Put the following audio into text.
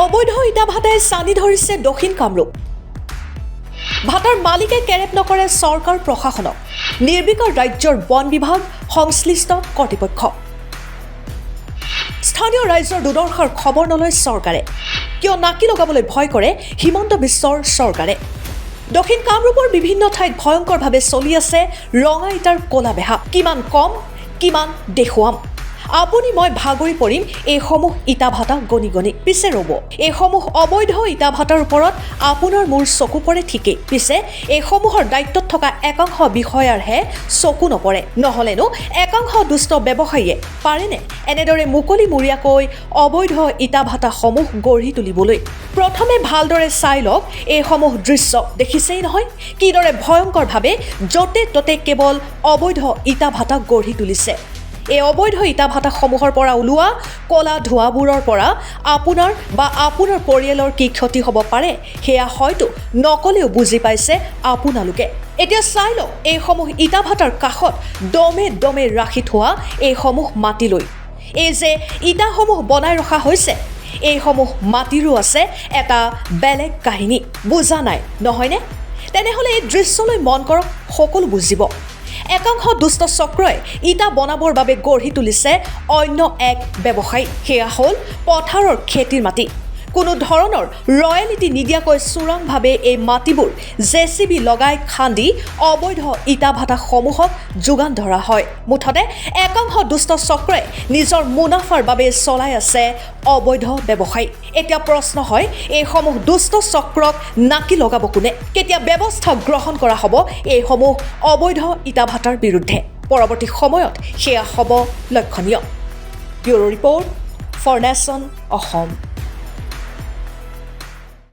অবৈধ ইটা ভাটাই চানি ধৰিছে দক্ষিণ কামৰূপ। ভাটাৰ মালিকে কেৰেপ নকৰে চৰকাৰ প্ৰশাসনক, নিৰ্বিকাৰ ৰাজ্যৰ বন বিভাগ সংশ্লিষ্ট কৰ্তৃপক্ষ। স্থানীয় ৰাইজৰ দুৰ্দশাৰ খবৰ নলয় চৰকাৰে, কিয় নাকি লগাবলৈ ভয় কৰে হিমন্ত বিশ্বৰ চৰকাৰে। দক্ষিণ কামৰূপৰ বিভিন্ন ঠাইত ভয়ংকৰভাৱে চলি আছে ৰঙা ইটাৰ কলা বেহা। কিমান কম কিমান দেখুৱাম, আপুনি মই ভাগৰি পৰিম এইসমূহ ইটা ভাটা গণি গণি। পিছে ৰ'ব, এইসমূহ অবৈধ ইটা ভাটাৰ ওপৰত আপোনাৰ মোৰ চকু পৰে ঠিকেই, পিছে এইসমূহৰ দায়িত্বত থকা একাংশ বিষয়াৰহে চকু নপৰে। নহ'লেনো একাংশ দুষ্ট ব্যৱসায়ীয়ে পাৰেনে এনেদৰে মুকলিমূৰীয়াকৈ অবৈধ ইটা ভাটাসমূহ গঢ়ি তুলিবলৈ? প্ৰথমে ভালদৰে চাই লওক এইসমূহ দৃশ্য। দেখিছেই নহয় কিদৰে ভয়ংকৰভাৱে য'তে ত'তে কেৱল অবৈধ ইটা ভাটা গঢ়ি তুলিছে। এই অবৈধ ইটা ভাটাসমূহৰ পৰা ওলোৱা কলা ধোঁৱাবোৰৰ পৰা আপোনাৰ বা আপোনাৰ পৰিয়ালৰ কি ক্ষতি হ'ব পাৰে সেয়া হয়তো নকলেও বুজি পাইছে আপোনালোকে। এতিয়া চাই লওক এইসমূহ ইটা ভাটাৰ কাষত দমে দমে ৰাখি থোৱা এইসমূহ মাটিলৈ। এই যে ইটাসমূহ বনাই ৰখা হৈছে, এইসমূহ মাটিৰো আছে এটা বেলেগ কাহিনী। বুজা নাই নহয়নে? তেনেহ'লে এই দৃশ্যলৈ মন কৰক, সকলো বুজিব। একাংশ দুষ্ট চক্ৰই ইটা বনাবৰ বাবে গঢ়ি তুলিছে অন্য এক ব্যৱসায়ী, সেয়া হ'ল পথাৰৰ খেতিৰ মাটি। কোনো ধৰণৰ ৰয়েলিটি নিদিয়াকৈ চোৰাংভাৱে এই মাটিবোৰ JCB লগাই খান্দি অবৈধ ইটা ভাটাসমূহক যোগান ধৰা হয়। মুঠতে একাংশ দুষ্ট চক্ৰই নিজৰ মুনাফাৰ বাবে চলাই আছে অবৈধ ব্যৱসায়ী। এতিয়া প্ৰশ্ন হয়, এইসমূহ দুষ্ট চক্ৰক নাকি লগাব কোনে? কেতিয়া ব্যৱস্থা গ্ৰহণ কৰা হ'ব এইসমূহ অবৈধ ইটা ভাটাৰ বিৰুদ্ধে? পৰৱৰ্তী সময়ত সেয়া হ'ব লক্ষণীয়। Bureau report, for nation Assam.